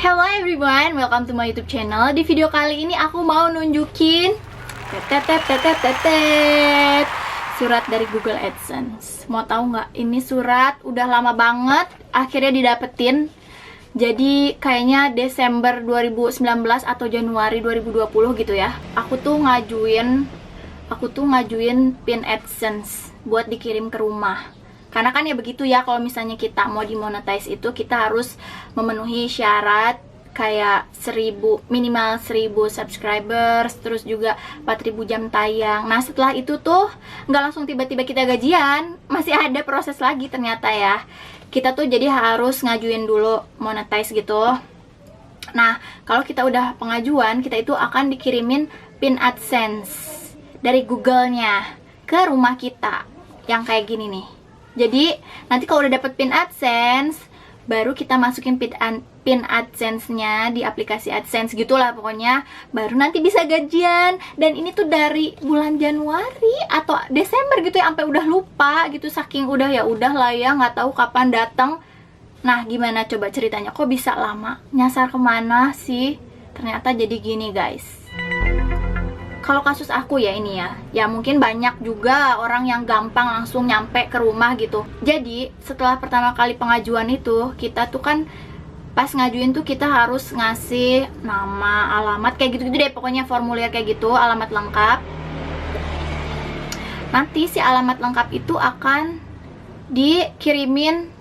Hello everyone, welcome to my YouTube channel. Di video kali ini aku mau nunjukin surat dari Google AdSense. Mau tahu nggak? Ini surat udah lama banget akhirnya didapetin. Jadi kayaknya Desember 2019 atau Januari 2020 gitu ya. Aku tuh ngajuin pin AdSense buat dikirim ke rumah. Karena kan ya begitu ya, kalau misalnya kita mau dimonetize itu kita harus memenuhi syarat kayak minimal 1000 subscribers, terus juga 4000 jam tayang. Nah setelah itu tuh nggak langsung tiba-tiba kita gajian, masih ada proses lagi ternyata ya. Kita tuh jadi harus ngajuin dulu monetize gitu. Nah kalau kita udah pengajuan, kita itu akan dikirimin pin AdSense dari Google-nya ke rumah kita yang kayak gini nih. Jadi nanti kalau udah dapet pin AdSense, baru kita masukin pin AdSense-nya di aplikasi AdSense gitulah pokoknya, baru nanti bisa gajian. Dan ini tuh dari bulan Januari atau Desember gitu ya, sampai udah lupa gitu, saking udah lah ya, nggak tahu kapan datang. Nah gimana coba ceritanya, kok bisa lama, nyasar kemana sih? Ternyata jadi gini guys. Kalau kasus aku ya ini ya mungkin banyak juga orang yang gampang langsung nyampe ke rumah gitu. Jadi setelah pertama kali pengajuan itu, kita tuh kan pas ngajuin tuh kita harus ngasih nama, alamat, kayak gitu-gitu deh. Pokoknya formulir kayak gitu, alamat lengkap. Nanti si alamat lengkap itu akan dikirimin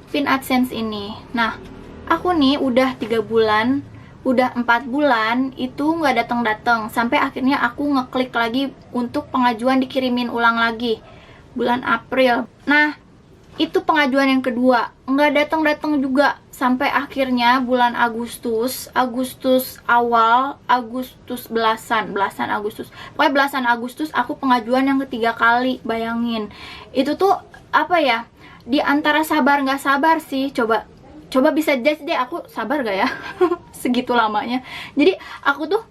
pin AdSense ini. Nah aku nih udah 3 bulan, udah 4 bulan itu nggak datang-datang, sampai akhirnya aku ngeklik lagi untuk pengajuan dikirimin ulang lagi bulan April. Nah itu pengajuan yang kedua, nggak datang-datang juga sampai akhirnya bulan Agustus belasan Agustus aku pengajuan yang ketiga kali. Bayangin itu tuh apa ya, di antara sabar nggak sabar sih. Coba bisa judge deh, aku sabar gak ya segitu lamanya. Jadi aku tuh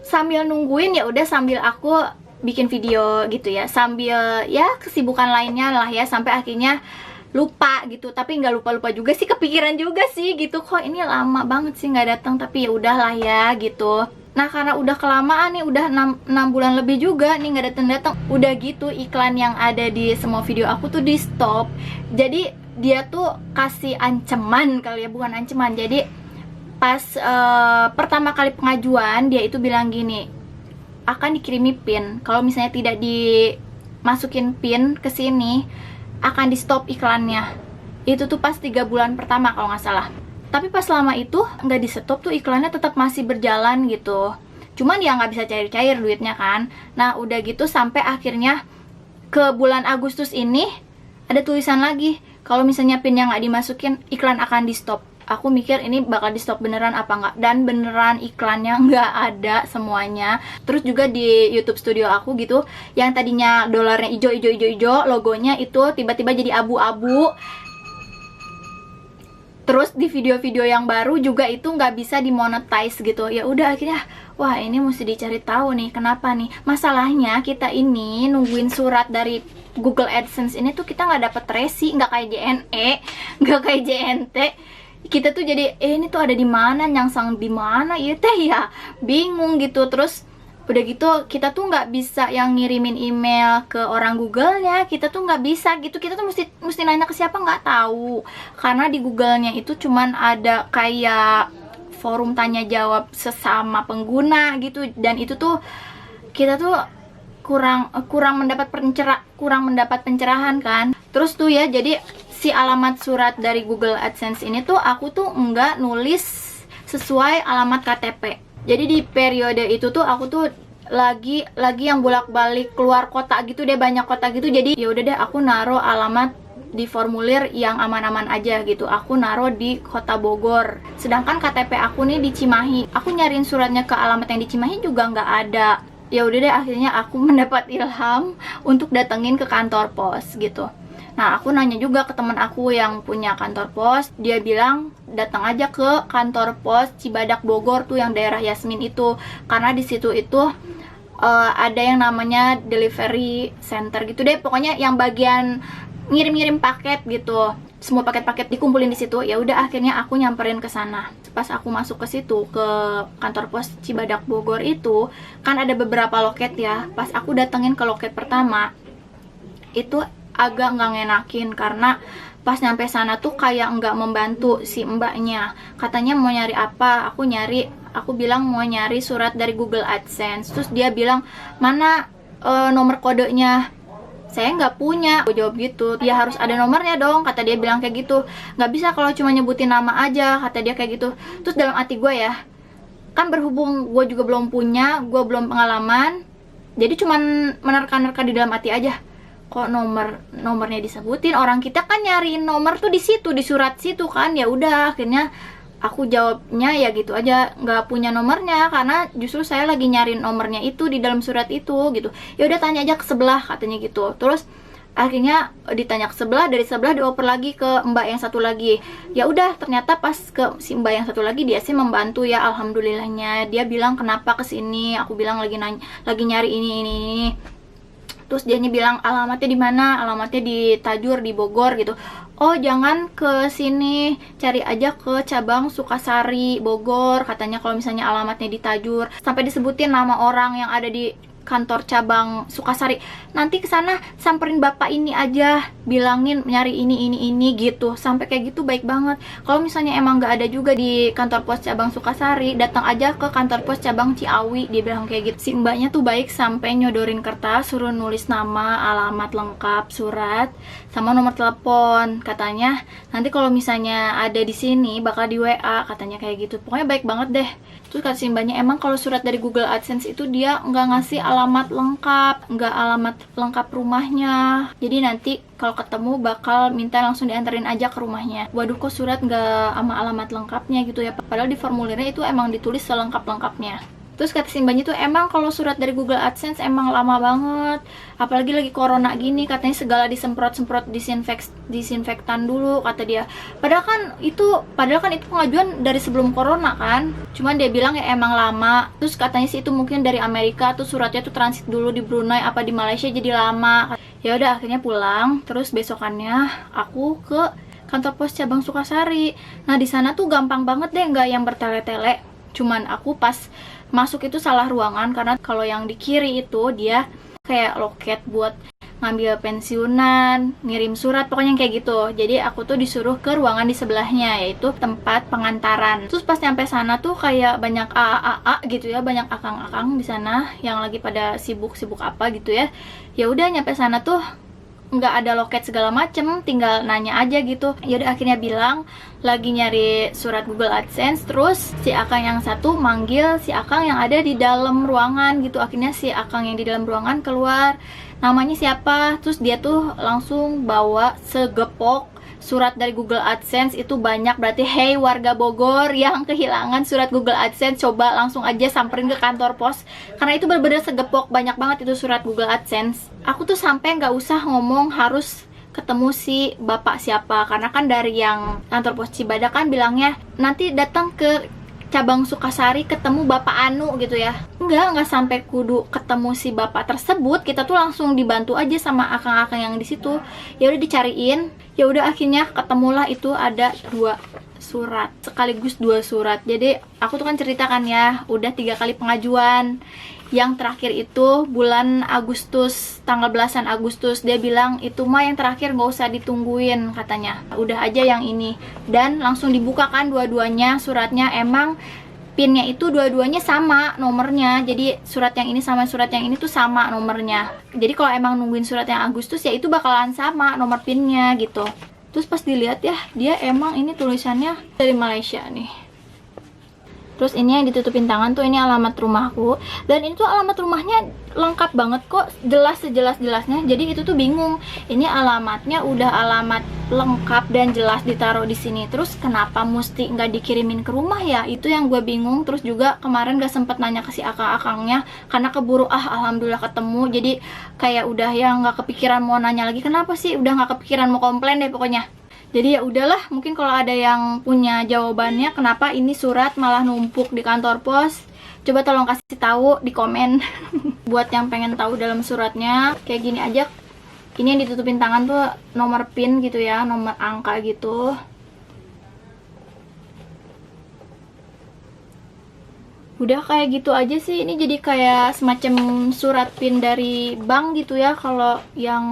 sambil nungguin, ya udah sambil aku bikin video gitu ya, sambil ya kesibukan lainnya lah ya, sampai akhirnya lupa gitu. Tapi nggak lupa juga sih, kepikiran juga sih gitu, kok ini lama banget sih nggak datang, tapi ya udahlah ya gitu. Nah karena udah kelamaan nih, udah 6 bulan lebih juga nih nggak datang. Udah gitu iklan yang ada di semua video aku tuh di stop. Jadi dia tuh kasih ancaman kali ya, bukan ancaman. Jadi pas pertama kali pengajuan dia itu bilang gini, akan dikirimi pin, kalau misalnya tidak dimasukin pin ke sini akan di stop iklannya. Itu tuh pas 3 bulan pertama kalau nggak salah. Tapi pas lama itu nggak di stop tuh, iklannya tetap masih berjalan gitu. Cuman ya nggak bisa cair-cair duitnya kan. Nah udah gitu sampai akhirnya ke bulan Agustus ini ada tulisan lagi, kalau misalnya pin yang nggak dimasukin, iklan akan di stop. Aku mikir ini bakal di stop beneran apa nggak, dan beneran iklannya nggak ada semuanya. Terus juga di YouTube Studio aku gitu, yang tadinya dolarnya hijau, logonya itu tiba-tiba jadi abu-abu. Terus di video-video yang baru juga itu nggak bisa dimonetize gitu. Ya udah akhirnya, wah ini mesti dicari tahu nih kenapa nih. Masalahnya kita ini nungguin surat dari Google AdSense ini tuh kita nggak dapet resi, nggak kayak JNE, nggak kayak JNT. Kita tuh jadi ini tuh ada di mana, nyangsang di mana ya teh ya, bingung gitu. Terus udah gitu kita tuh nggak bisa yang ngirimin email ke orang Google-nya, kita tuh nggak bisa gitu. Kita tuh mesti nanya ke siapa, nggak tahu, karena di Google-nya itu cuman ada kayak forum tanya jawab sesama pengguna gitu. Dan itu tuh kita tuh kurang mendapat pencerahan kan. Terus tuh ya, jadi si alamat surat dari Google AdSense ini tuh aku tuh nggak nulis sesuai alamat KTP. Jadi di periode itu tuh aku tuh lagi yang bolak-balik keluar kota gitu deh, banyak kota gitu. Jadi ya udah deh aku naruh alamat di formulir yang aman-aman aja gitu. Aku naruh di kota Bogor, sedangkan KTP aku nih di Cimahi. Aku nyariin suratnya ke alamat yang di Cimahi juga nggak ada. Ya udah deh akhirnya aku mendapat ilham untuk datengin ke kantor pos gitu. Nah aku nanya juga ke teman aku yang punya kantor pos, dia bilang datang aja ke kantor pos Cibadak Bogor tuh yang daerah Yasmin itu, karena di situ itu ada yang namanya delivery center gitu deh, pokoknya yang bagian ngirim-ngirim paket gitu. semua paket-paket dikumpulin di situ. Ya udah akhirnya aku nyamperin ke sana. Pas aku masuk ke situ, ke kantor pos Cibadak Bogor itu kan ada beberapa loket ya. Pas aku datengin ke loket pertama itu agak nggak ngenakin karena pas nyampe sana tuh kayak nggak membantu si mbaknya. Katanya mau nyari apa, aku bilang mau nyari surat dari Google AdSense. Terus dia bilang mana nomor kodenya, saya nggak punya. Aku jawab gitu, ya harus ada nomornya dong, kata dia bilang kayak gitu. Nggak bisa kalau cuma nyebutin nama aja, kata dia kayak gitu. Terus dalam hati gue ya, kan berhubung gue juga belum punya, gue belum pengalaman, jadi cuman menerka-nerka di dalam hati aja. Kok nomornya disebutin, orang kita kan nyariin nomor tuh di situ, di surat situ kan. Ya udah akhirnya aku jawabnya ya gitu aja, nggak punya nomornya karena justru saya lagi nyariin nomornya itu di dalam surat itu gitu. Ya udah tanya aja ke sebelah, katanya gitu. Terus akhirnya ditanya ke sebelah, dari sebelah dioper lagi ke mbak yang satu lagi. Ya udah ternyata pas ke si mbak yang satu lagi, dia sih membantu ya, alhamdulillahnya. Dia bilang kenapa kesini, aku bilang lagi nyari ini. Terus dianya bilang alamatnya di mana, alamatnya di Tajur, di Bogor gitu. Oh jangan ke sini, cari aja ke cabang Sukasari Bogor, katanya kalau misalnya alamatnya di Tajur. Sampai disebutin nama orang yang ada di kantor cabang Sukasari. Nanti ke sana samperin bapak ini aja, bilangin nyari ini gitu. Sampai kayak gitu baik banget. Kalau misalnya emang nggak ada juga di kantor pos cabang Sukasari, datang aja ke kantor pos cabang Ciawi, dia bilang kayak gitu. Si mbaknya tuh baik sampai nyodorin kertas, suruh nulis nama, alamat lengkap, surat, sama nomor telepon. Katanya nanti kalau misalnya ada di sini bakal di WA, katanya kayak gitu. Pokoknya baik banget deh. Terus kata si mbaknya, emang kalau surat dari Google AdSense itu dia nggak ngasih alamat lengkap, nggak alamat lengkap rumahnya. Jadi nanti kalau ketemu bakal minta langsung dianterin aja ke rumahnya. Waduh, kok surat nggak sama alamat lengkapnya gitu ya. Padahal di formulirnya itu emang ditulis selengkap-lengkapnya. Terus kata si mbaknya tuh emang kalau surat dari Google AdSense emang lama banget. Apalagi lagi corona gini, katanya segala disemprot-semprot disinfektan dulu, kata dia. Padahal kan itu pengajuan dari sebelum corona kan. Cuman dia bilang ya emang lama. Terus katanya sih itu mungkin dari Amerika tuh suratnya tuh transit dulu di Brunei apa di Malaysia jadi lama. Ya udah akhirnya pulang. Terus besokannya aku ke kantor pos cabang Sukasari. Nah di sana tuh gampang banget deh, nggak yang bertele-tele. Cuman aku pas masuk itu salah ruangan karena kalau yang di kiri itu dia kayak loket buat ngambil pensiunan, ngirim surat, pokoknya kayak gitu. Jadi aku tuh disuruh ke ruangan di sebelahnya, yaitu tempat pengantaran. Terus pas nyampe sana tuh kayak banyak AA gitu ya, banyak akang-akang di sana yang lagi pada sibuk-sibuk apa gitu ya. Ya udah nyampe sana tuh nggak ada loket segala macem, tinggal nanya aja gitu. Yaudah akhirnya bilang lagi nyari surat Google AdSense. Terus si akang yang satu manggil si akang yang ada di dalam ruangan gitu. Akhirnya si akang yang di dalam ruangan keluar, namanya siapa. Terus dia tuh langsung bawa segepok surat dari Google AdSense. Itu banyak, berarti hey warga Bogor yang kehilangan surat Google AdSense, coba langsung aja samperin ke kantor pos, karena itu bener-bener segepok, banyak banget itu surat Google AdSense. Aku tuh sampai nggak usah ngomong harus ketemu si bapak siapa, karena kan dari yang kantor pos Cibadak kan bilangnya nanti datang ke cabang Sukasari ketemu bapak Anu gitu ya. Nggak sampai kudu ketemu si bapak tersebut, kita tuh langsung dibantu aja sama akang-akang yang di situ. Ya udah dicariin, ya udah akhirnya ketemulah itu ada 2 surat, sekaligus 2 surat. Jadi aku tuh kan ceritakan ya, udah 3 kali pengajuan. Yang terakhir itu bulan Agustus, tanggal belasan Agustus. Dia bilang itu mah yang terakhir nggak usah ditungguin, katanya udah aja yang ini. Dan langsung dibuka kan dua-duanya suratnya, emang pinnya itu dua-duanya sama nomornya. Jadi surat yang ini sama surat yang ini tuh sama nomornya. Jadi kalau emang nungguin surat yang Agustus ya itu bakalan sama nomor pinnya gitu. Terus pas dilihat ya, dia emang ini tulisannya dari Malaysia nih. Terus ini yang ditutupin tangan tuh ini alamat rumahku. Dan itu alamat rumahnya lengkap banget kok, jelas sejelas-jelasnya. Jadi itu tuh bingung, ini alamatnya udah alamat lengkap dan jelas ditaruh di sini. Terus kenapa mesti nggak dikirimin ke rumah ya? Itu yang gue bingung. Terus juga kemarin gak sempet nanya ke si akang-akangnya karena keburu alhamdulillah ketemu. Jadi kayak udah ya nggak kepikiran mau nanya lagi. Kenapa sih? Udah nggak kepikiran mau komplain deh pokoknya. Jadi ya udahlah, mungkin kalau ada yang punya jawabannya kenapa ini surat malah numpuk di kantor pos, coba tolong kasih tahu di komen. Buat yang pengen tahu dalam suratnya kayak gini aja. Ini yang ditutupin tangan tuh nomor PIN gitu ya, nomor angka gitu. Udah kayak gitu aja sih. Ini jadi kayak semacam surat PIN dari bank gitu ya, kalau yang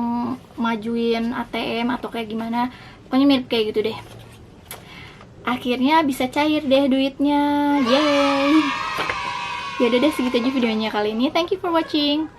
majuin ATM atau kayak gimana. Pokoknya mirip kayak gitu deh. Akhirnya bisa cair deh duitnya. Yeay. Ya udah deh, segitu aja videonya kali ini. Thank you for watching.